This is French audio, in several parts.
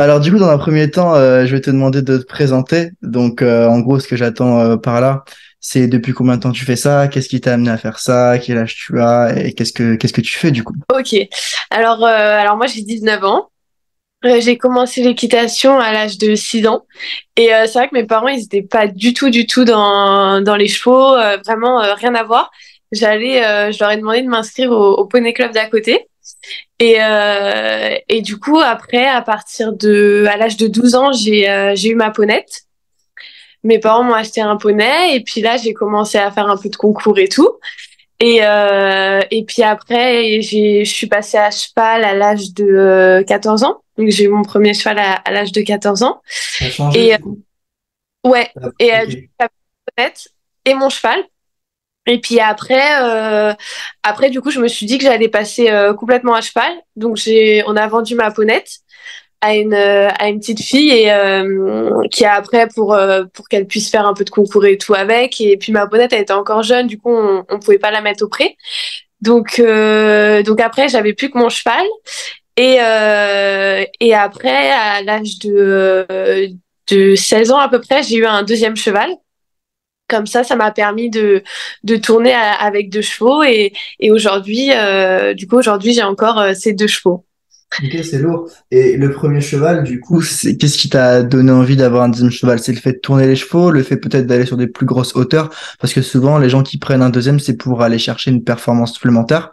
Alors du coup, dans un premier temps, je vais te demander de te présenter. Donc en gros, ce que j'attends par là, c'est depuis combien de temps tu fais ça, qu'est-ce qui t'a amené à faire ça, quel âge tu as et qu'est-ce que tu fais du coup? Ok. Alors moi j'ai 19 ans. J'ai commencé l'équitation à l'âge de 6 ans. Et c'est vrai que mes parents, ils étaient pas du tout dans les chevaux, vraiment rien à voir. Je leur ai demandé de m'inscrire au poney club d'à côté. Et du coup, après, à l'âge de 12 ans, j'ai eu ma ponette. Mes parents m'ont acheté un poney et puis là, j'ai commencé à faire un peu de concours et tout. Et puis après, je suis passée à cheval à l'âge de 14 ans. Donc j'ai eu mon premier cheval à l'âge de 14 ans. T'as changé Et du coup? ouais, du coup, Ok. la ponette et mon cheval. Et puis après, du coup, je me suis dit que j'allais passer complètement à cheval. Donc on a vendu ma ponette à une petite fille et qui a après pour qu'elle puisse faire un peu de concours et tout avec. Et puis ma ponette, elle était encore jeune, du coup, on pouvait pas la mettre au pré. Donc après, j'avais plus que mon cheval. Et après, à l'âge de 16 ans à peu près, j'ai eu un deuxième cheval. Comme ça m'a permis de tourner avec deux chevaux. Et aujourd'hui, du coup, aujourd'hui, j'ai encore ces deux chevaux. Ok, c'est lourd. Et le premier cheval, du coup, c'est qu'est-ce qui t'a donné envie d'avoir un deuxième cheval? C'est le fait de tourner les chevaux, le fait peut-être d'aller sur des plus grosses hauteurs, parce que souvent les gens qui prennent un deuxième, c'est pour aller chercher une performance supplémentaire.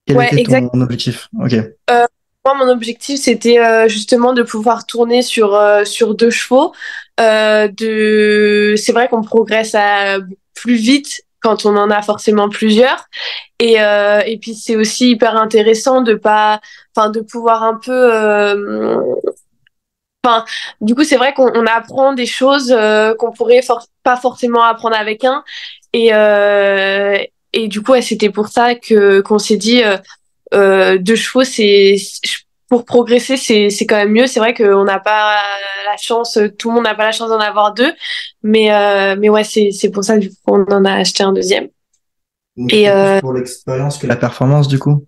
Quel Ouais, était exact. ton objectif? Ok. Euh, Moi, mon objectif, c'était justement de pouvoir tourner sur deux chevaux. C'est vrai qu'on progresse plus vite quand on en a forcément plusieurs. Et puis, c'est aussi hyper intéressant de pouvoir un peu. Du coup, c'est vrai qu'on apprend des choses qu'on pourrait pas forcément apprendre avec un. Et, euh, et du coup, ouais, c'était pour ça que qu'on s'est dit. Deux chevaux, pour progresser, c'est quand même mieux. C'est vrai qu'on n'a pas la chance, tout le monde n'a pas la chance d'en avoir deux, mais ouais, c'est pour ça du coup qu'on en a acheté un deuxième. Donc Et c'était plus pour l'expérience que la performance, du coup?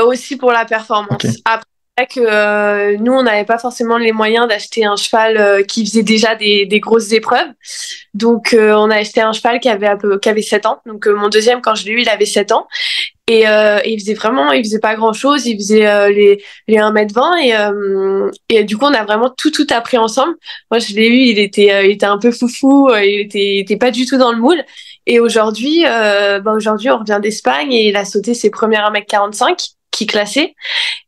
aussi pour la performance. Ok. Après c'est vrai que nous, on n'avait pas forcément les moyens d'acheter un cheval qui faisait déjà des grosses épreuves. Donc, on a acheté un cheval qui avait 7 ans. Donc, mon deuxième, quand je l'ai eu, il avait 7 ans. Il faisait pas grand-chose, il faisait les 1,20 m et du coup on a vraiment tout appris ensemble. Moi je l'ai eu, il était un peu foufou, il était pas du tout dans le moule. Et aujourd'hui on revient d'Espagne et il a sauté ses premières 1,45 m qui classait.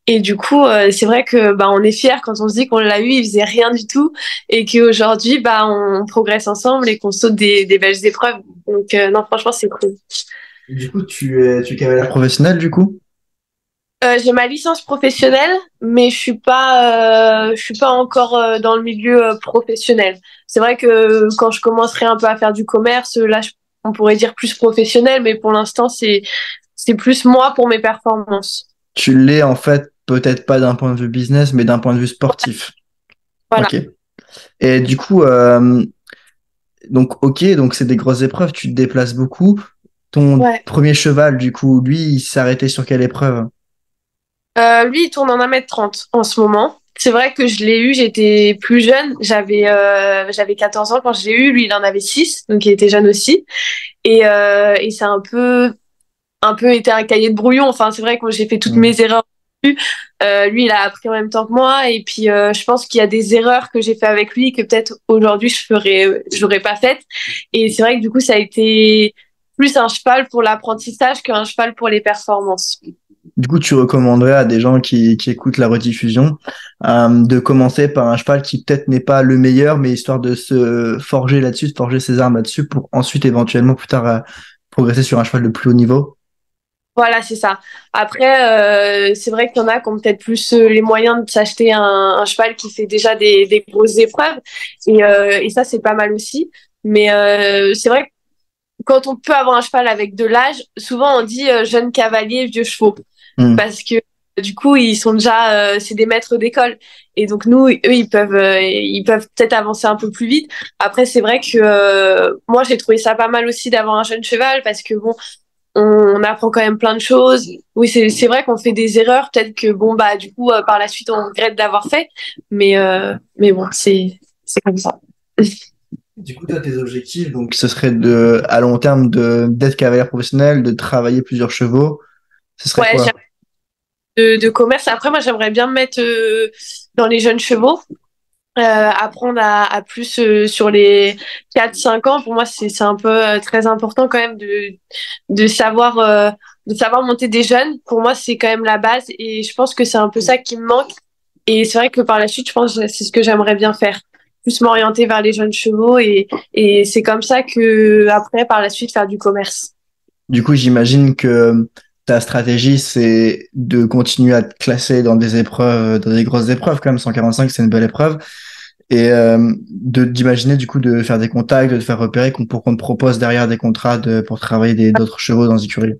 Et du coup c'est vrai que on est fiers quand on se dit qu'on l'a eu, il faisait rien du tout et qu'aujourd'hui on progresse ensemble et qu'on saute des belles épreuves. Donc non franchement c'est cool. Du coup, tu es cavalière professionnelle, du coup? J'ai ma licence professionnelle, mais je suis pas encore dans le milieu professionnel. C'est vrai que quand je commencerai un peu à faire du commerce, on pourrait dire plus professionnel, mais pour l'instant, c'est plus moi pour mes performances. Tu l'es en fait, peut-être pas d'un point de vue business, mais d'un point de vue sportif. Voilà. Ok. Et du coup, donc ok, donc c'est des grosses épreuves, tu te déplaces beaucoup. Ton Ouais. premier cheval, du coup, lui, il s'est arrêté sur quelle épreuve? Lui, il tourne en 1,30 m en ce moment. C'est vrai que je l'ai eu, j'étais plus jeune, j'avais 14 ans quand je l'ai eu, lui il en avait 6, donc il était jeune aussi. Et c'est un peu été un cahier de brouillon. Enfin, c'est vrai que moi, j'ai fait toutes Hmm. mes erreurs. Lui, il a appris en même temps que moi. Et puis, je pense qu'il y a des erreurs que j'ai fait avec lui que peut-être aujourd'hui, j'aurais pas faites. Et c'est vrai que du coup, ça a été plus un cheval pour l'apprentissage qu'un cheval pour les performances. Du coup, tu recommanderais à des gens qui écoutent la rediffusion de commencer par un cheval qui peut-être n'est pas le meilleur, mais histoire de se forger là-dessus, de forger ses armes là-dessus pour ensuite éventuellement plus tard progresser sur un cheval de plus haut niveau. Voilà, c'est ça. Après, c'est vrai qu'il y en a qui ont peut-être plus les moyens de s'acheter un cheval qui fait déjà des grosses épreuves. Et ça, c'est pas mal aussi. Mais c'est vrai que quand on peut avoir un cheval avec de l'âge, souvent on dit jeune cavalier, vieux chevaux. Hmm. Parce que du coup, ils sont déjà, c'est des maîtres d'école. Et donc nous, eux, ils peuvent peut-être avancer un peu plus vite. Après, c'est vrai que moi, j'ai trouvé ça pas mal aussi d'avoir un jeune cheval parce que bon, on apprend quand même plein de choses. Oui, c'est vrai qu'on fait des erreurs. Peut-être que bon bah du coup par la suite on regrette d'avoir fait, mais bon c'est comme ça. Du coup, tu as tes objectifs, donc ce serait à long terme d'être cavalière professionnelle, de travailler plusieurs chevaux. Ce serait Ouais, quoi? de commerce. Après moi j'aimerais bien me mettre dans les jeunes chevaux. Apprendre à plus sur les 4 5 ans, pour moi, c'est un peu très important quand même de savoir, de savoir monter des jeunes. Pour moi, c'est quand même la base et je pense que c'est un peu ça qui me manque. Et c'est vrai que par la suite, je pense que c'est ce que j'aimerais bien faire. Plus m'orienter vers les jeunes chevaux et c'est comme ça que après, par la suite, faire du commerce. Du coup, j'imagine que ta stratégie, c'est de continuer à te classer dans des épreuves, dans des grosses épreuves, quand même. 145, c'est une belle épreuve. Et d'imaginer, du coup, de faire des contacts, de te faire repérer pour qu'on te propose derrière des contrats pour travailler d'autres chevaux dans les écuries.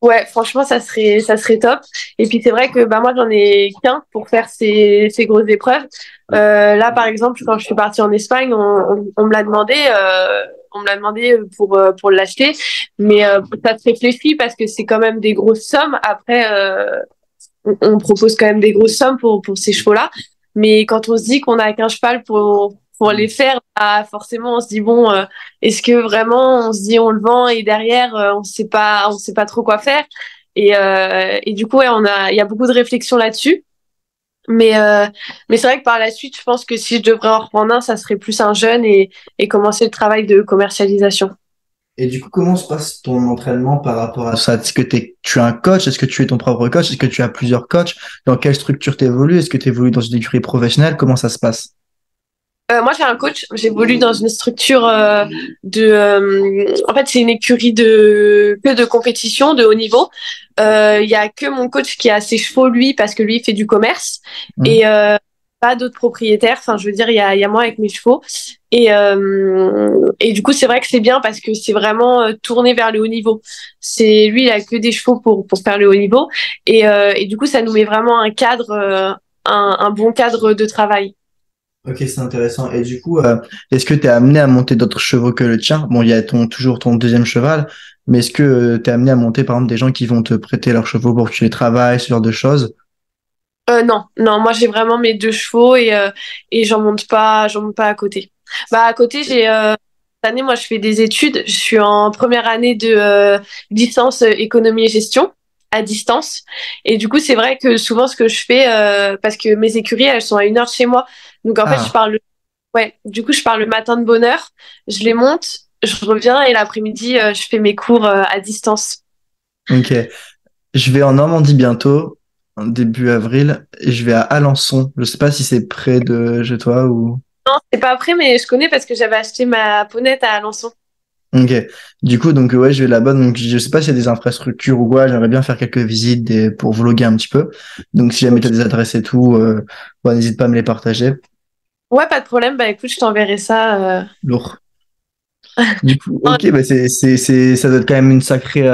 Ouais, franchement, ça serait top. Et puis c'est vrai que bah moi j'en ai qu'un pour faire ces grosses épreuves. Là, par exemple, quand je suis partie en Espagne, on me l'a demandé, pour l'acheter, mais ça se réfléchit parce que c'est quand même des grosses sommes. Après, on propose quand même des grosses sommes pour ces chevaux-là. Mais quand on se dit qu'on a qu'un cheval pour les faire, bah, forcément, on se dit, bon, est-ce que vraiment, on se dit, on le vend et derrière, on sait pas trop quoi faire. Et du coup, ouais, il y a beaucoup de réflexions là-dessus. Mais c'est vrai que par la suite, je pense que si je devrais en reprendre un, ça serait plus un jeune et commencer le travail de commercialisation. Et du coup, comment se passe ton entraînement par rapport à ça? Est-ce que tu es un coach? Est-ce que tu es ton propre coach? Est-ce que tu as plusieurs coachs? Dans quelle structure t'évolues? Est-ce que tu évolues dans une écurie professionnelle? Comment ça se passe? Moi, j'ai un coach. J'évolue dans une structure en fait, c'est une écurie que de compétition de haut niveau. Il y a que mon coach qui a ses chevaux lui parce que lui il fait du commerce Hmm. et pas d'autres propriétaires. Enfin, je veux dire, il y a moi avec mes chevaux et du coup, c'est vrai que c'est bien parce que c'est vraiment tourné vers le haut niveau. C'est lui, il a que des chevaux pour faire le haut niveau et du coup, ça nous met vraiment un cadre, un bon cadre de travail. Ok, c'est intéressant. Et du coup, est-ce que tu es amené à monter d'autres chevaux que le tien? Bon, il y a toujours ton deuxième cheval, mais est-ce que tu es amené à monter, par exemple, des gens qui vont te prêter leurs chevaux pour que tu les travailles, ce genre de choses? Non, non, moi j'ai vraiment mes deux chevaux et j'en monte pas à côté. Bah à côté j'ai cette année moi je fais des études, je suis en première année de licence économie et gestion à distance et du coup c'est vrai que souvent ce que je fais parce que mes écuries elles sont à 1 heure de chez moi donc en fait Ah, je pars le matin de bonne heure, je les monte, je reviens et l'après-midi je fais mes cours à distance. ok. Je vais en Normandie bientôt, en début avril, et je vais à Alençon. Je sais pas si c'est près de chez toi ou... Non, c'est pas après mais je connais parce que j'avais acheté ma ponette à Alençon. Ok. Du coup, donc ouais, je vais là-bas. Donc je sais pas s'il y a des infrastructures ou quoi. J'aimerais bien faire quelques visites pour vloguer un petit peu. Donc si jamais tu as des adresses et tout, ouais, n'hésite pas à me les partager. Ouais, pas de problème. Bah écoute, je t'enverrai ça. Lourd. Du coup, ok, bah ça doit être quand même une sacrée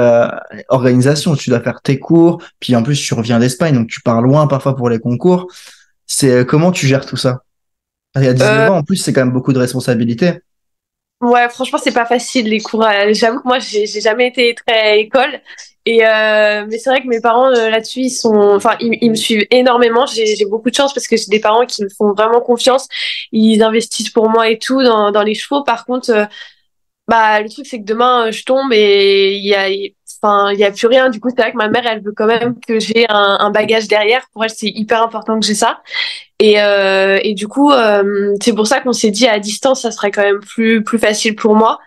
organisation. Tu dois faire tes cours, puis en plus tu reviens d'Espagne, donc tu pars loin parfois pour les concours. Comment tu gères tout ça? Il y a 19 Euh, ans, en plus, c'est quand même beaucoup de responsabilités. ouais, franchement, c'est pas facile les cours. J'avoue que moi, j'ai jamais été très école. Mais c'est vrai que mes parents là-dessus, ils me suivent énormément. J'ai beaucoup de chance parce que j'ai des parents qui me font vraiment confiance. Ils investissent pour moi et tout dans les chevaux. Par contre, bah, le truc, c'est que demain, je tombe et enfin, il y a plus rien. Du coup, c'est vrai que ma mère, elle veut quand même que j'ai un bagage derrière. Pour elle, c'est hyper important que j'ai ça. Et du coup, c'est pour ça qu'on s'est dit à distance, ça serait quand même plus facile pour moi.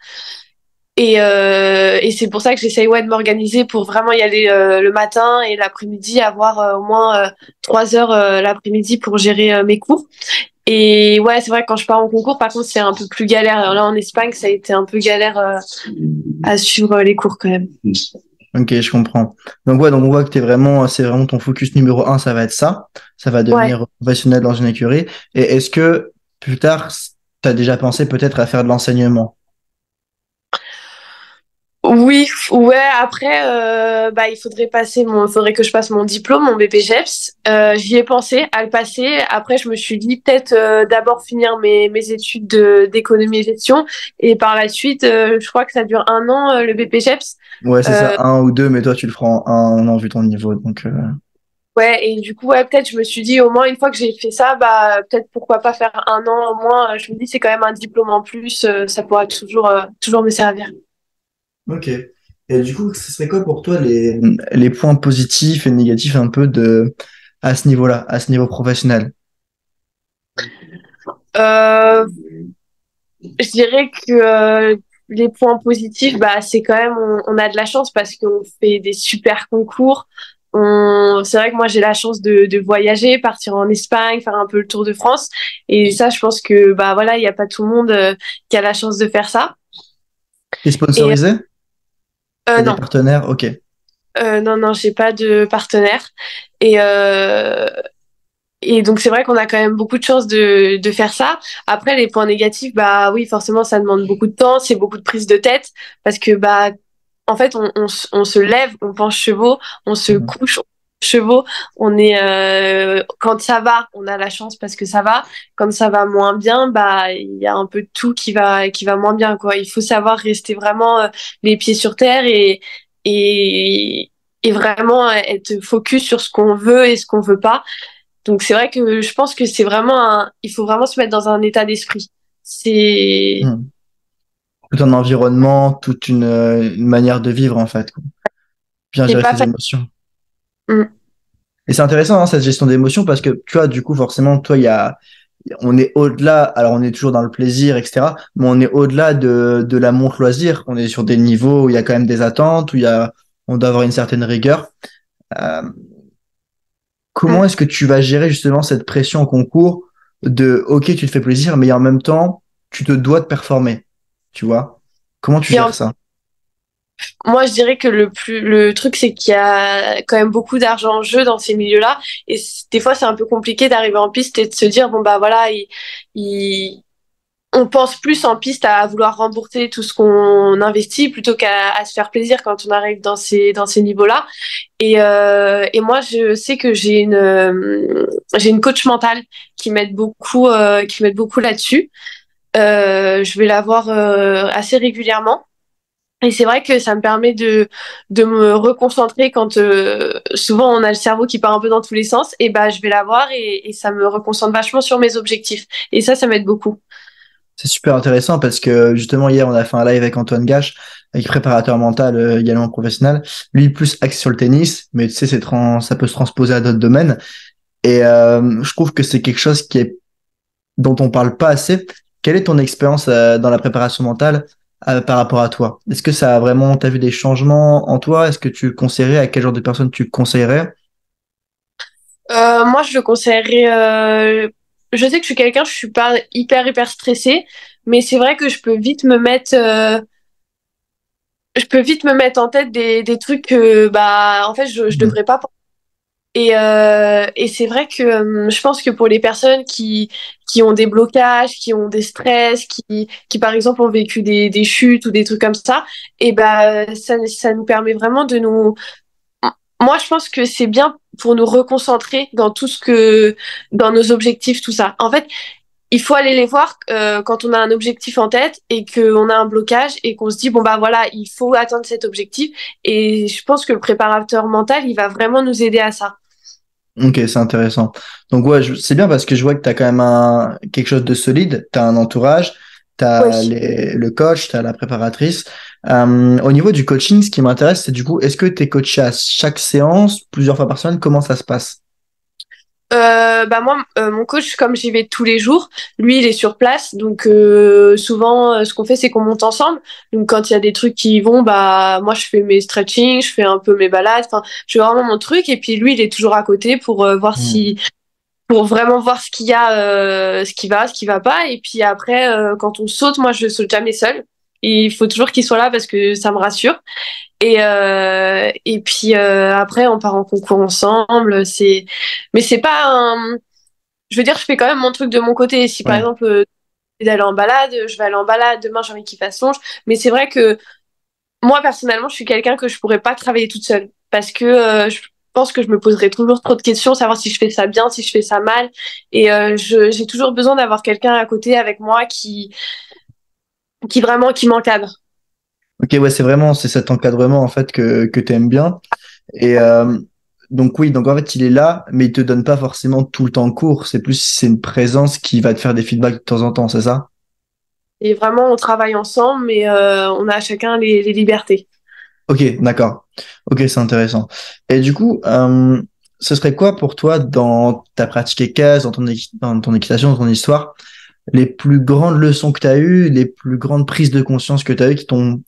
Et c'est pour ça que j'essaye ouais, de m'organiser pour vraiment y aller le matin et l'après-midi, avoir au moins 3 heures l'après-midi pour gérer mes cours. Et ouais, c'est vrai que quand je pars en concours, par contre, c'est un peu plus galère. Alors là, en Espagne, ça a été un peu galère à suivre les cours quand même. Ok, je comprends. Donc ouais, donc on voit que c'est vraiment ton focus numéro un, ça va être ça. Ça va Ouais. devenir professionnel dans une écurie. Et est-ce que plus tard, tu as déjà pensé peut-être à faire de l'enseignement? Oui, ouais, après, bah, faudrait que je passe mon diplôme, mon BPGEPS. J'y ai pensé à le passer. Après, je me suis dit peut-être d'abord finir mes études d'économie et gestion. Et par la suite, je crois que ça dure 1 an, le BPGEPS. Ouais, c'est ça, Euh, un ou deux, mais toi, tu le feras en un an vu ton niveau. Donc, ouais, et du coup, ouais, peut-être, je me suis dit, au moins, une fois que j'ai fait ça, bah, peut-être pourquoi pas faire 1 an au moins. Je me dis, c'est quand même un diplôme en plus, ça pourra toujours me servir. ok. Et du coup, ce serait quoi pour toi les points positifs et négatifs un peu à ce niveau-là, à ce niveau professionnel? Euh, Je dirais que les points positifs, bah, c'est quand même, on a de la chance parce qu'on fait des super concours. C'est vrai que moi, j'ai la chance de voyager, partir en Espagne, faire un peu le tour de France. Et ça, je pense que, bah, voilà, il n'y a pas tout le monde qui a la chance de faire ça. T'es Et sponsorisé? T'as des non, partenaires? Ok. non, non, j'ai pas de partenaire. Et, euh, Et donc c'est vrai qu'on a quand même beaucoup de chance de faire ça. Après les points négatifs, bah oui forcément ça demande beaucoup de temps, c'est beaucoup de prise de tête parce que bah en fait on se lève, on pense chevaux, on se Mhm. couche, on pense chevaux, quand ça va on a la chance parce que ça va, quand ça va moins bien bah il y a un peu de tout qui va moins bien quoi. Il faut savoir rester vraiment les pieds sur terre et et vraiment être focus sur ce qu'on veut et ce qu'on veut pas. Donc c'est vrai que je pense que il faut vraiment se mettre dans un état d'esprit. C'est, Mhm. Tout un environnement, toute une manière de vivre, en fait, quoi. Bien c'est gérer pas ses facile. émotions. Et c'est intéressant, hein, cette gestion d'émotions, parce que, tu vois, du coup, forcément, toi, on est au-delà, alors on est toujours dans le plaisir, etc., mais on est au-delà de l'amour loisir. On est sur des niveaux où il y a quand même des attentes, on doit avoir une certaine rigueur. Euh, Comment est-ce que tu vas gérer justement cette pression au concours OK, tu te fais plaisir, mais en même temps, tu te dois de performer, tu vois? Comment tu Et gères ça? moi, je dirais que le truc, c'est qu'il y a quand même beaucoup d'argent en jeu dans ces milieux-là. Et des fois, c'est un peu compliqué d'arriver en piste et de se dire, bon, bah voilà, il- on pense plus en piste à vouloir rembourser tout ce qu'on investit plutôt qu'à se faire plaisir quand on arrive dans ces niveaux-là. Et moi, je sais que j'ai une coach mentale qui m'aide beaucoup là-dessus. Je vais la voir assez régulièrement. Et c'est vrai que ça me permet de me reconcentrer quand souvent on a le cerveau qui part un peu dans tous les sens. Et bah, je vais la voir et ça me reconcentre vachement sur mes objectifs. Et ça m'aide beaucoup. C'est super intéressant parce que justement, hier, on a fait un live avec Antoine Gache, avec préparateur mental également professionnel. Lui, plus axé sur le tennis, mais tu sais, ça peut se transposer à d'autres domaines. Et je trouve que c'est quelque chose dont on parle pas assez. Quelle est ton expérience dans la préparation mentale par rapport à toi? Est-ce que ça a vraiment, t'as vu des changements en toi? Est-ce que tu conseillerais, à quel genre de personne tu conseillerais? Moi, je le conseillerais. Je sais que je suis quelqu'un, je suis pas hyper stressée, mais c'est vrai que je peux vite me mettre en tête des trucs que bah en fait je Mhm. devrais pas. Et c'est vrai que je pense que pour les personnes qui ont des blocages, qui ont des stress, qui par exemple ont vécu des chutes ou des trucs comme ça, et ben ça nous permet vraiment de nous. Moi, je pense que c'est bien pour nous reconcentrer dans dans nos objectifs, tout ça. En fait, il faut aller les voir quand on a un objectif en tête et qu'on a un blocage et qu'on se dit, bon, bah voilà, il faut atteindre cet objectif. Et je pense que le préparateur mental, il va vraiment nous aider à ça. Ok, c'est intéressant. Donc ouais, c'est bien parce que je vois que tu as quand même quelque chose de solide, tu as un entourage, tu as Oui. le coach, tu as la préparatrice. Au niveau du coaching, ce qui m'intéresse, c'est du coup, est-ce que tu es coaché à chaque séance, plusieurs fois par semaine? Comment ça se passe? Bah moi, mon coach, comme j'y vais tous les jours, lui, il est sur place. Donc souvent, ce qu'on fait, c'est qu'on monte ensemble. Donc quand il y a des trucs qui y vont, bah moi, je fais mes stretching, je fais un peu mes balades. Enfin, je fais vraiment mon truc. Et puis lui, il est toujours à côté pour pour vraiment voir ce qu'il y a, ce qui va pas. Et puis après, quand on saute, moi, je saute jamais seule. Il faut toujours qu'il soit là parce que ça me rassure. Et puis après, on part en concours ensemble. Mais c'est pas un. Je veux dire, je fais quand même mon truc de mon côté. Si par Ouais. exemple, d'aller en balade, je vais aller en balade. Demain, j'ai envie qu'il fasse songe. Mais c'est vrai que moi, personnellement, je suis quelqu'un que je pourrais pas travailler toute seule parce que je pense que je me poserais toujours trop de questions, savoir si je fais ça bien, si je fais ça mal. Et j'ai toujours besoin d'avoir quelqu'un à côté avec moi qui vraiment, qui m'encadre. Ok, ouais, c'est cet encadrement en fait que tu aimes bien. Et donc oui, donc en fait il est là, mais il te donne pas forcément tout le temps cours. C'est une présence qui va te faire des feedbacks de temps en temps, c'est ça? Et vraiment, on travaille ensemble, mais on a chacun les libertés. Ok, d'accord. Ok, c'est intéressant. Et du coup, ce serait quoi pour toi dans ta pratique équestre, dans ton équitation, dans ton histoire, les plus grandes leçons que tu as eues, les plus grandes prises de conscience que tu as eues qui t'ont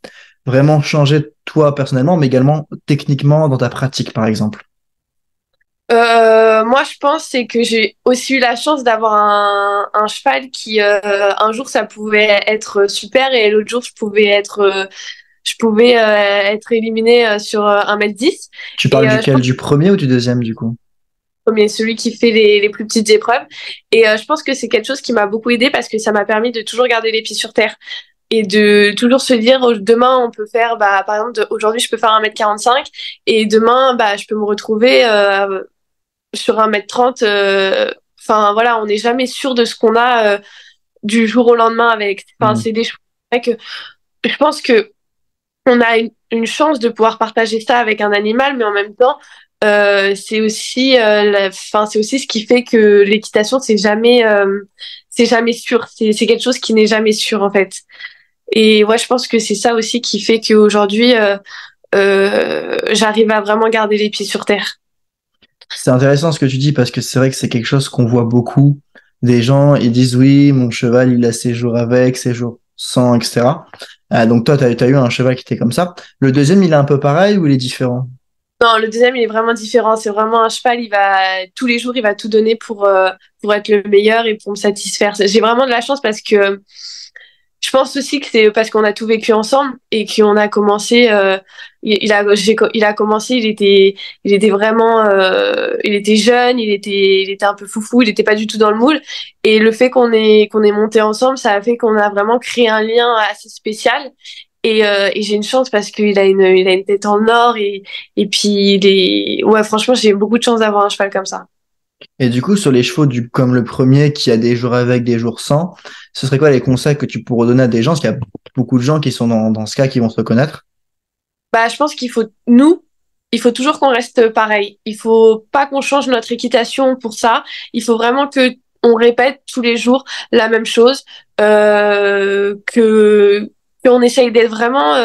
vraiment changé toi personnellement, mais également techniquement dans ta pratique, par exemple? Moi, je pense c'est que j'ai aussi eu la chance d'avoir un cheval qui, un jour, ça pouvait être super et l'autre jour, je pouvais être éliminée sur 1m10. Tu Et parles je duquel? Du premier ou du deuxième, du coup? premier, celui qui fait les plus petites épreuves. Et je pense que c'est quelque chose qui m'a beaucoup aidé parce que ça m'a permis de toujours garder les pieds sur terre et de toujours se dire demain on peut faire bah par exemple aujourd'hui je peux faire 1m45 et demain bah je peux me retrouver sur 1m30. Enfin voilà, on n'est jamais sûr de ce qu'on a du jour au lendemain avec. Enfin Hmm. c'est des choses que je pense que on a une chance de pouvoir partager ça avec un animal, mais en même temps, c'est aussi, enfin, c'est aussi ce qui fait que l'équitation, c'est jamais sûr. C'est quelque chose qui n'est jamais sûr en fait. Et ouais, je pense que c'est ça aussi qui fait qu'aujourd'hui, j'arrive à vraiment garder les pieds sur terre. C'est intéressant ce que tu dis parce que c'est vrai que c'est quelque chose qu'on voit beaucoup. Des gens, ils disent oui, mon cheval, il a ses jours avec, ses jours sans, etc. Donc toi, t'as eu un cheval qui était comme ça. Le deuxième, il est un peu pareil ou il est différent? Non, le deuxième, il est vraiment différent. C'est vraiment un cheval, il va, tous les jours, il va tout donner pour être le meilleur et pour me satisfaire. J'ai vraiment de la chance parce que je pense aussi que c'est parce qu'on a tout vécu ensemble et qu'on a commencé. Il a commencé. Il était vraiment. Il était jeune. Il était un peu foufou. Il n'était pas du tout dans le moule. Et le fait qu'on ait monté ensemble, ça a fait qu'on a vraiment créé un lien assez spécial. Et j'ai une chance parce il a une tête en or et puis ouais, franchement, j'ai beaucoup de chance d'avoir un cheval comme ça. Et du coup, sur les chevaux comme le premier qui a des jours avec, des jours sans, ce serait quoi les conseils que tu pourrais donner à des gens? Parce qu'il y a beaucoup de gens qui sont dans ce cas qui vont se reconnaître. Bah, je pense nous, il faut toujours qu'on reste pareil. Il faut pas qu'on change notre équitation pour ça. Il faut vraiment que on répète tous les jours la même chose, qu'on essaye d'être vraiment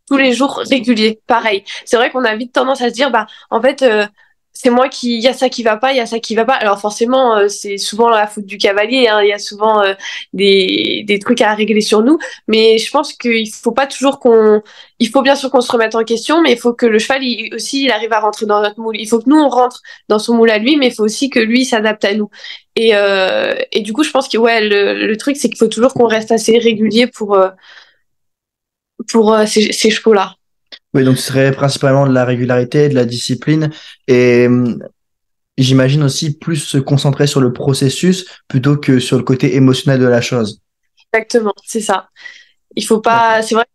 tous les jours régulier. Pareil. C'est vrai qu'on a vite tendance à se dire, bah, en fait, c'est moi il y a ça qui va pas, il y a ça qui va pas. Alors forcément, c'est souvent la faute du cavalier, hein. Il y a souvent des trucs à régler sur nous. Mais je pense qu'il faut pas toujours il faut bien sûr qu'on se remette en question, mais il faut que le cheval aussi il arrive à rentrer dans notre moule. Il faut que nous on rentre dans son moule à lui, mais il faut aussi que lui s'adapte à nous. Et du coup, je pense que ouais, le truc c'est qu'il faut toujours qu'on reste assez régulier pour ces chevaux-là. Oui, donc ce serait principalement de la régularité, de la discipline et j'imagine aussi plus se concentrer sur le processus plutôt que sur le côté émotionnel de la chose. Exactement, c'est ça. Il faut D'accord. pas. C'est vrai,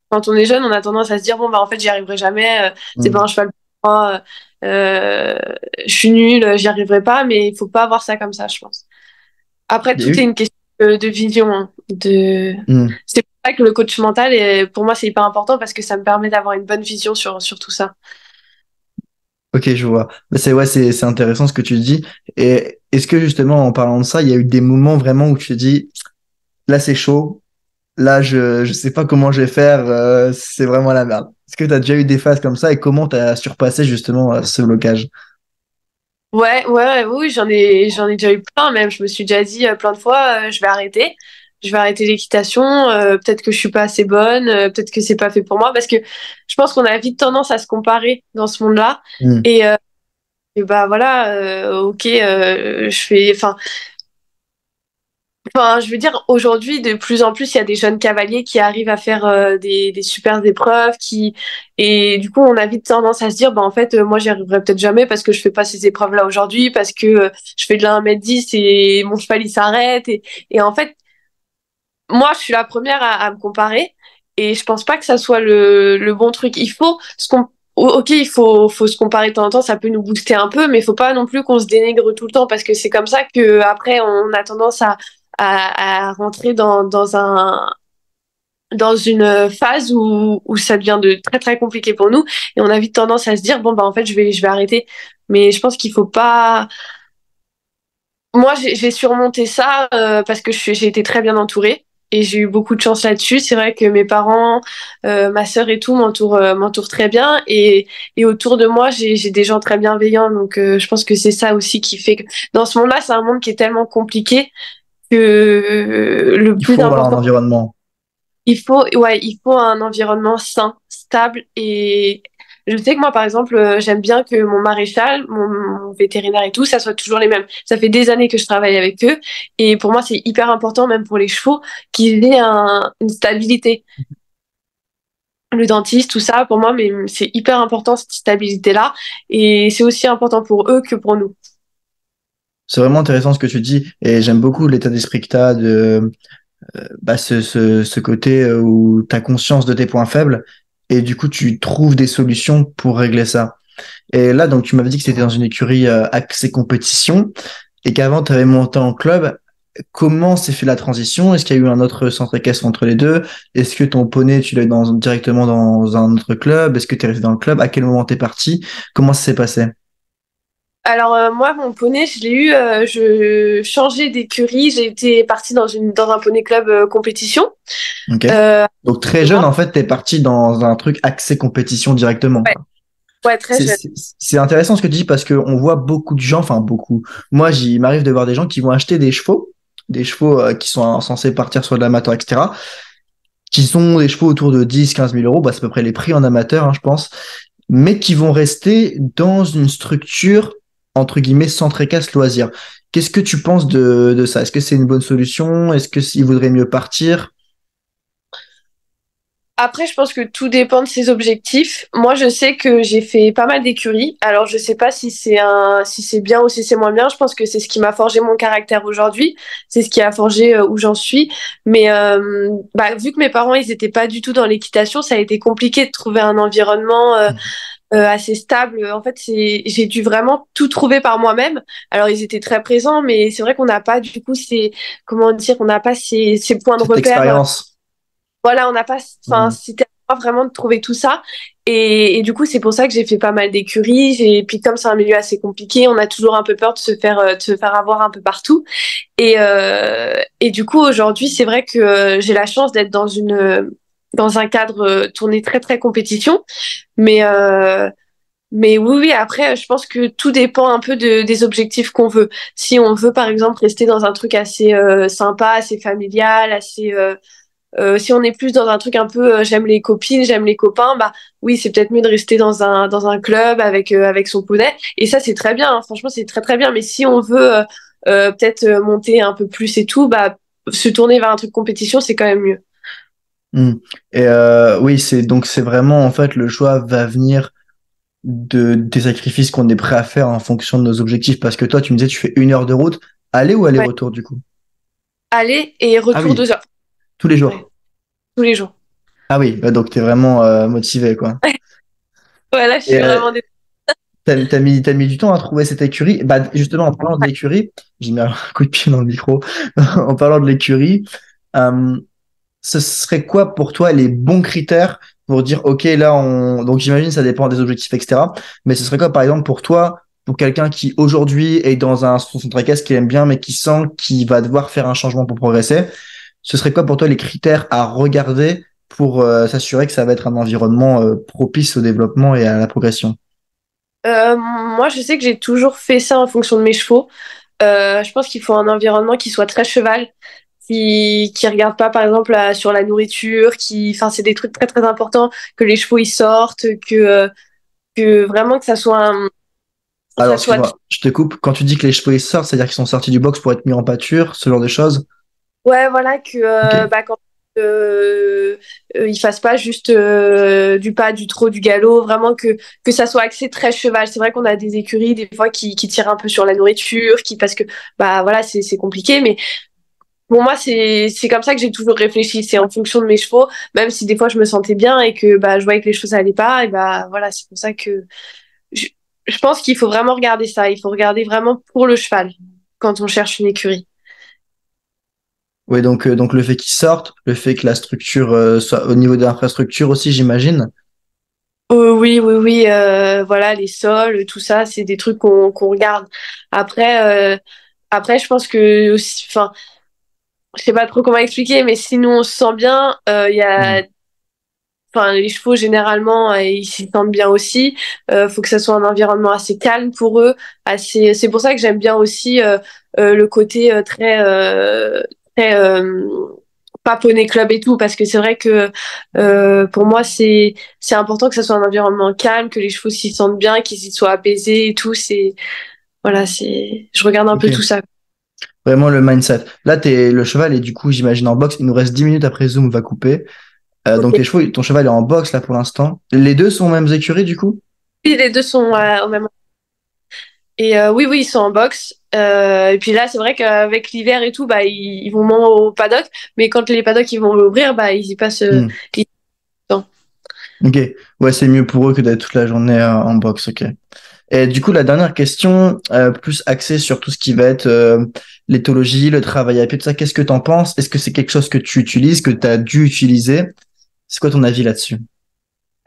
quand on est jeune, on a tendance à se dire bon bah en fait j'y arriverai jamais. C'est pas Hmm. un cheval pour moi. Je suis nulle, j'y arriverai pas. Mais il faut pas voir ça comme ça, je pense. Après, Il y a tout est eu- une question de vision, hein, Hmm. C'est pour ça que le coach mental, pour moi, c'est hyper important parce que ça me permet d'avoir une bonne vision sur tout ça. Ok, je vois. Mais c'est ouais, c'est intéressant ce que tu dis. Et est-ce que justement en parlant de ça, il y a eu des moments vraiment où tu te dis là c'est chaud, là je sais pas comment je vais faire, c'est vraiment la merde. Est-ce que tu as déjà eu des phases comme ça et comment tu as surpassé justement ce blocage? Oui, j'en ai déjà eu plein même. Je me suis déjà dit plein de fois, je vais arrêter. Je vais arrêter l'équitation. Peut-être que je suis pas assez bonne. Peut-être que c'est pas fait pour moi parce que je pense qu'on a vite tendance à se comparer dans ce monde-là. Hmm. Et, euh, et bah voilà, ok, enfin, enfin, je veux dire, aujourd'hui, de plus en plus, il y a des jeunes cavaliers qui arrivent à faire des super épreuves, et du coup, on a vite tendance à se dire, bah, en fait, moi, j'y arriverai peut-être jamais parce que je fais pas ces épreuves-là aujourd'hui, parce que je fais de la 1m10 et mon cheval, il s'arrête. Et en fait, moi, je suis la première à me comparer. Et je pense pas que ça soit le bon truc. Il faut ok, faut se comparer de temps en temps, ça peut nous booster un peu, mais il faut pas non plus qu'on se dénigre tout le temps parce que c'est comme ça que après on a tendance à rentrer dans une phase où ça devient de très très compliqué pour nous et on a vite tendance à se dire bon bah en fait je vais arrêter. Mais je pense qu'il faut pas. Moi j'ai surmonté ça parce que j'ai été très bien entourée. Et j'ai eu beaucoup de chance là-dessus. C'est vrai que mes parents, ma sœur et tout m'entourent très bien. Et autour de moi, j'ai des gens très bienveillants. Donc, je pense que c'est ça aussi qui fait que dans ce monde-là, c'est un monde qui est tellement compliqué que le Il plus faut voilà, un important, environnement. il faut un environnement sain, stable. Et je sais que moi, par exemple, j'aime bien que mon maréchal, mon vétérinaire et tout, ça soit toujours les mêmes. Ça fait des années que je travaille avec eux. Et pour moi, c'est hyper important, même pour les chevaux, qu'ils aient une stabilité. Le dentiste, tout ça, pour moi, mais c'est hyper important, cette stabilité-là. Et c'est aussi important pour eux que pour nous. C'est vraiment intéressant ce que tu dis et j'aime beaucoup l'état d'esprit que tu as de bah, ce côté où tu as conscience de tes points faibles et du coup tu trouves des solutions pour régler ça. Et là, donc tu m'avais dit que c'était dans une écurie axée compétition et qu'avant tu avais monté en club. Comment s'est fait la transition? Est-ce qu'il y a eu un autre centre équestre entre les deux? Est-ce que ton poney, tu l'as eu directement dans un autre club? Est-ce que tu es resté dans le club? À quel moment t'es parti? Comment ça s'est passé? Alors moi, mon poney, je l'ai eu, je changeais d'écurie, j'ai été partie dans un poney club compétition. Ok. Euh, Donc très jeune, moi, en fait, t'es parti dans un truc axé compétition directement, ouais, quoi. ouais, très jeune. C'est intéressant ce que tu dis parce qu'on voit beaucoup de gens, enfin beaucoup. Moi, il m'arrive de voir des gens qui vont acheter des chevaux qui sont censés partir sur de l'amateur, etc., qui sont des chevaux autour de 10 15 000 euros, bah, c'est à peu près les prix en amateur, hein, je pense, mais qui vont rester dans une structure, entre guillemets, centre équestre loisir. Qu'est-ce que tu penses de ça? Est-ce que c'est une bonne solution? Est-ce que s'il vaudrait mieux partir? Après, je pense que tout dépend de ses objectifs. Moi, je sais que j'ai fait pas mal d'écuries. Alors, je sais pas si c'est bien ou si c'est moins bien. Je pense que c'est ce qui m'a forgé mon caractère aujourd'hui. C'est ce qui a forgé où j'en suis. Mais bah, vu que mes parents, ils étaient pas du tout dans l'équitation, ça a été compliqué de trouver un environnement assez stable. En fait, j'ai dû vraiment tout trouver par moi-même. Alors, ils étaient très présents, mais c'est vrai qu'on n'a pas du coup comment dire, on n'a pas ces points de Cette repère expérience. voilà, on n'a pas, enfin, Mhm. c'était à moi vraiment de trouver tout ça. Et du coup, c'est pour ça que j'ai fait pas mal d'écuries. Et puis, comme c'est un milieu assez compliqué, on a toujours un peu peur de se faire avoir un peu partout. Et du coup, aujourd'hui, c'est vrai que j'ai la chance d'être dans un cadre tourné très, très compétition. Mais, mais oui, oui, après, je pense que tout dépend un peu des objectifs qu'on veut. Si on veut, par exemple, rester dans un truc assez sympa, assez familial, si on est plus dans un truc un peu j'aime les copines, j'aime les copains, bah oui, c'est peut-être mieux de rester dans un club avec son poney. Et ça, c'est très bien, hein. Franchement, c'est très très bien. Mais si on veut peut-être monter un peu plus et tout, bah se tourner vers un truc compétition, c'est quand même mieux. Mhm. Et oui, c'est vraiment en fait le choix va venir des sacrifices qu'on est prêt à faire en fonction de nos objectifs. Parce que toi, tu me disais, tu fais 1 heure de route, aller ou Ouais. aller-retour du coup? Aller et Ah retour oui, 2 heures. tous les Ouais, jours. tous les jours. Ah oui, bah donc t'es vraiment motivé, quoi. Voilà, je Et suis vraiment t'as mis du temps à trouver cette écurie. Bah, justement, en parlant de l'écurie, j'ai mis un coup de pied dans le micro. En parlant de l'écurie, euh, ce serait quoi pour toi les bons critères pour dire, OK, là, donc j'imagine ça dépend des objectifs, etc. Mais ce serait quoi, par exemple, pour toi, pour quelqu'un qui aujourd'hui est dans son centre équestre qu'il aime bien, mais qui sent qu'il va devoir faire un changement pour progresser, ce serait quoi pour toi les critères à regarder pour s'assurer que ça va être un environnement propice au développement et à la progression? moi, je sais que j'ai toujours fait ça en fonction de mes chevaux. Je pense qu'il faut un environnement qui soit très cheval, qui regarde pas par exemple sur la nourriture, enfin c'est des trucs très très importants que les chevaux ils sortent, que vraiment que Alors, ça soit excuse-moi, je te coupe. Quand tu dis que les chevaux ils sortent, c'est-à-dire qu'ils sont sortis du box pour être mis en pâture, ce genre de choses? ouais voilà que Ok. bah quand ils fassent pas juste du pas, du trot, du galop, vraiment que ça soit axé très cheval. C'est vrai qu'on a des écuries des fois qui tirent un peu sur la nourriture, qui parce que bah voilà c'est compliqué, mais Pour moi, c'est comme ça que j'ai toujours réfléchi. C'est en fonction de mes chevaux, même si des fois je me sentais bien et que bah je voyais que les choses allaient pas. Et bah voilà, c'est pour ça que je, je pense qu'il faut vraiment regarder ça. Il faut regarder vraiment pour le cheval quand on cherche une écurie. Oui, donc le fait qu'ils sortent, le fait que la structure soit au niveau de l'infrastructure aussi, j'imagine. Oui, oui, oui. Voilà, les sols, tout ça, c'est des trucs qu'on regarde. Après, après, je pense que, enfin, je sais pas trop comment expliquer, mais si nous on se sent bien, il y Hmm. a enfin, les chevaux, généralement, ils s'y sentent bien aussi. Faut que ça soit un environnement assez calme pour eux. Assez... C'est pour ça que j'aime bien aussi le côté très pas poney club et tout, parce que c'est vrai que pour moi, c'est important que ça soit un environnement calme, que les chevaux s'y sentent bien, qu'ils y soient apaisés et tout. C'est voilà, c'est je regarde un peu tout Ok. ça. Vraiment le mindset. Là, le cheval est du coup, j'imagine, en boxe. Il nous reste 10 minutes après Zoom va couper. Donc Ok. tes chevaux, ton cheval est en boxe là pour l'instant. Les deux sont aux mêmes écuries du coup? Oui, les deux sont au même. Et oui, oui, ils sont en boxe. Et puis là, c'est vrai qu'avec l'hiver et tout, bah, ils vont moins au paddock. Mais quand les paddocks ils vont ouvrir, bah, ils y passent Hmm. les temps. Ok. Ouais, c'est mieux pour eux que d'être toute la journée en boxe. Ok. Et du coup, la dernière question, plus axée sur tout ce qui va être l'éthologie, le travail à pied, tout ça, qu'est-ce que tu en penses? Est-ce que c'est quelque chose que tu utilises, que tu as dû utiliser? C'est quoi ton avis là-dessus?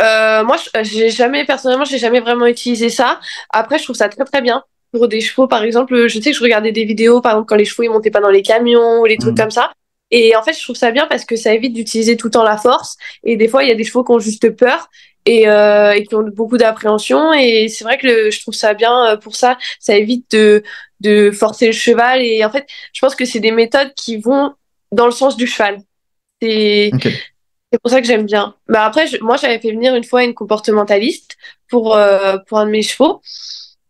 Moi, j'ai jamais, personnellement, j'ai jamais vraiment utilisé ça. Après, je trouve ça très, très bien. Pour des chevaux, par exemple, je sais que je regardais des vidéos, par exemple, quand les chevaux, ils montaient pas dans les camions ou les trucs Hmm. comme ça. Et en fait, je trouve ça bien parce que ça évite d'utiliser tout le temps la force. Et des fois, il y a des chevaux qui ont juste peur et qui ont beaucoup d'appréhension. Et c'est vrai que je trouve ça bien pour ça. Ça évite de forcer le cheval. Et en fait, je pense que c'est des méthodes qui vont dans le sens du cheval. C'est Ok. c'est pour ça que j'aime bien. Bah après, moi, j'avais fait venir une fois une comportementaliste pour un de mes chevaux.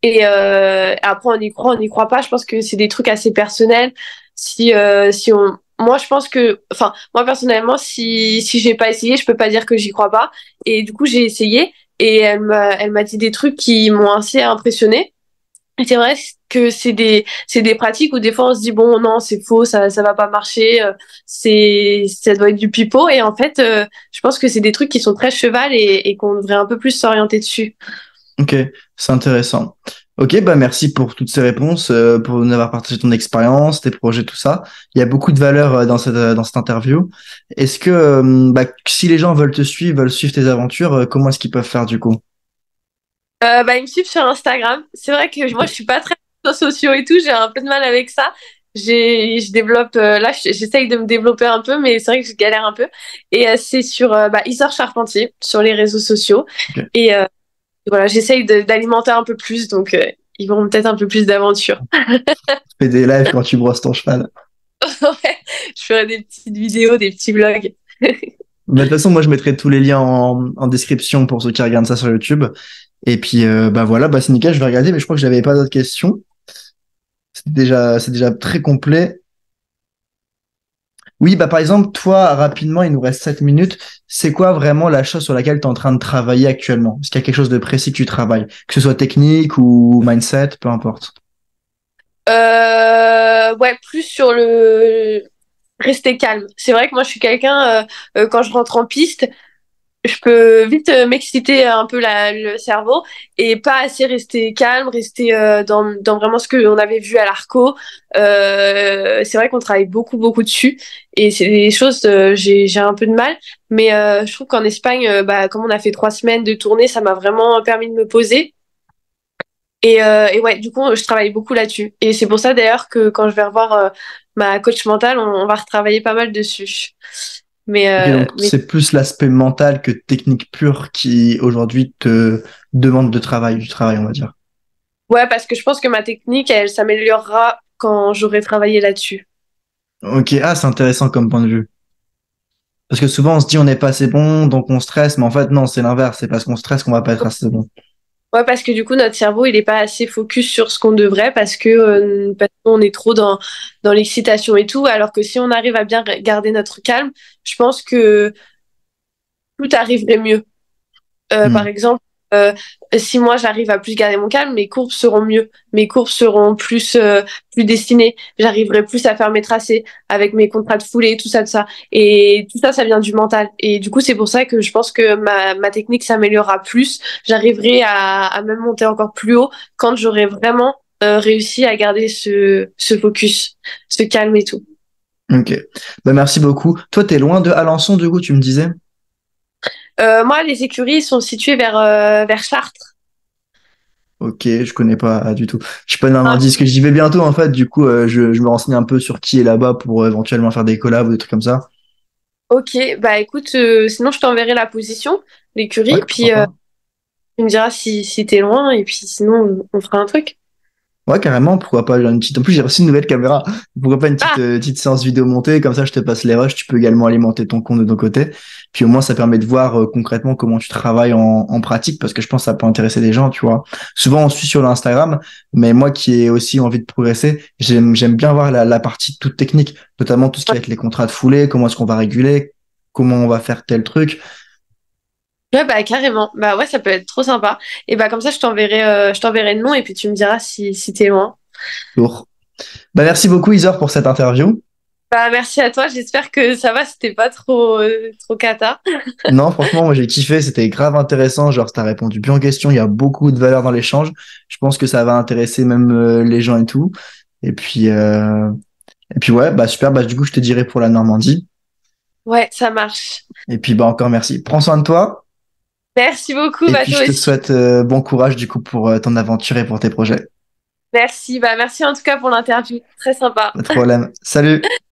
Et après, on y croit pas. Je pense que c'est des trucs assez personnels. Si on, moi, je pense que, enfin, moi personnellement, si j'ai pas essayé, je peux pas dire que j'y crois pas. Et du coup, j'ai essayé et elle m'a dit des trucs qui m'ont assez impressionnée. Et c'est vrai que c'est des pratiques où des fois on se dit bon non c'est faux ça va pas marcher ça doit être du pipeau et en fait je pense que c'est des trucs qui sont très cheval et qu'on devrait un peu plus s'orienter dessus. Ok, c'est intéressant. Ok, bah merci pour toutes ces réponses, pour nous avoir partagé ton expérience, tes projets, tout ça. Il y a beaucoup de valeur dans cette interview. Est-ce que bah, si les gens veulent te suivre, veulent suivre tes aventures, comment est-ce qu'ils peuvent faire du coup? Bah ils me suivent sur Instagram. C'est vrai que moi je suis pas très réseaux sociaux et tout, j'ai un peu de mal avec ça. Je développe là j'essaye de me développer un peu mais c'est vrai que je galère un peu et c'est sur bah, Isor Charpentier sur les réseaux sociaux Ok. et voilà, j'essaye d'alimenter un peu plus, donc ils vont peut-être un peu plus d'aventure. Fais des lives quand tu brosses ton cheval. Ouais, je ferai des petites vidéos, des petits vlogs. Bah, de toute façon, moi, je mettrai tous les liens en description pour ceux qui regardent ça sur YouTube. Et puis, bah voilà, bah c'est nickel, je vais regarder, mais je crois que j'avais pas d'autres questions. C'est déjà très complet. Oui, bah par exemple, toi, rapidement, il nous reste 7 minutes. C'est quoi vraiment la chose sur laquelle tu es en train de travailler actuellement? Est-ce qu'il y a quelque chose de précis que tu travailles? Que ce soit technique ou mindset, peu importe. Ouais, plus sur le rester calme. C'est vrai que moi, je suis quelqu'un, quand je rentre en piste, je peux vite m'exciter un peu le cerveau et pas assez rester calme, rester dans vraiment ce qu'on avait vu à l'Arco. C'est vrai qu'on travaille beaucoup, beaucoup dessus et c'est des choses, j'ai un peu de mal. Mais je trouve qu'en Espagne, bah, comme on a fait 3 semaines de tournée, ça m'a vraiment permis de me poser. Et ouais, du coup, je travaille beaucoup là-dessus. Et c'est pour ça d'ailleurs que quand je vais revoir ma coach mentale, on va retravailler pas mal dessus. Ok, donc Mais c'est plus l'aspect mental que technique pure qui aujourd'hui te demande de travail, du travail, on va dire. ouais, parce que je pense que ma technique, elle s'améliorera quand j'aurai travaillé là-dessus. Ok, ah, c'est intéressant comme point de vue. Parce que souvent on se dit on n'est pas assez bon, donc on stresse, mais en fait non, c'est l'inverse, c'est parce qu'on stresse qu'on va pas être assez bon. Ouais, parce que du coup, notre cerveau, il est pas assez focus sur ce qu'on devrait parce qu'on est trop dans l'excitation et tout. Alors que si on arrive à bien garder notre calme, je pense que tout arriverait mieux. Par Hmm. exemple, euh, si moi j'arrive à plus garder mon calme, mes courbes seront mieux, mes courbes seront plus destinées, j'arriverai plus à faire mes tracés avec mes contrats de foulée, tout ça. Et tout ça, ça vient du mental. Et du coup, c'est pour ça que je pense que ma technique s'améliorera plus. J'arriverai à même monter encore plus haut quand j'aurai vraiment réussi à garder ce focus, ce calme et tout. Ok. Bah, merci beaucoup. Toi, t'es loin de Alençon, du coup, tu me disais? Moi, les écuries sont situées vers Chartres. Ok, je connais pas du tout. Je suis pas Normandie, parce que j'y vais bientôt, en fait. Du coup, je me renseigne un peu sur qui est là-bas pour éventuellement faire des collabs ou des trucs comme ça. Ok, bah écoute, sinon je t'enverrai la position, Ouais, l'écurie, pourquoi puis pas. tu me diras si t'es loin, et puis sinon on fera un truc. Ouais, carrément, pourquoi pas. J'ai une petite... En plus, j'ai reçu une nouvelle caméra. Pourquoi pas une Ah, petite séance vidéo montée, comme ça je te passe les rushs, tu peux également alimenter ton compte de ton côté. Puis au moins, ça permet de voir concrètement comment tu travailles en pratique, parce que je pense que ça peut intéresser des gens, tu vois. Souvent, on suit sur l'Instagram, mais moi qui ai aussi envie de progresser, j'aime bien voir la partie toute technique, notamment tout ce qui va être les contrats de foulée, comment est-ce qu'on va réguler, comment on va faire tel truc. ouais, bah carrément, bah ouais, ça peut être trop sympa. Et bah comme ça, je t'enverrai le nom, et puis tu me diras si t'es loin. Lourd. Bah, merci beaucoup, Isor, pour cette interview. Bah merci à toi, j'espère que ça va, c'était pas trop cata. Non, franchement, moi j'ai kiffé, c'était grave intéressant. Genre, t'as répondu bien aux questions, il y a beaucoup de valeur dans l'échange. Je pense que ça va intéresser même les gens et tout. Et puis, euh, et puis ouais, bah super. Bah du coup, je te dirai pour la Normandie. Ouais, ça marche. Et puis bah encore merci. Prends soin de toi. Merci beaucoup, Et bah puis toi je te aussi. souhaite bon courage du coup pour ton aventure et pour tes projets. Merci, bah merci en tout cas pour l'interview, très sympa. Pas de problème. Salut.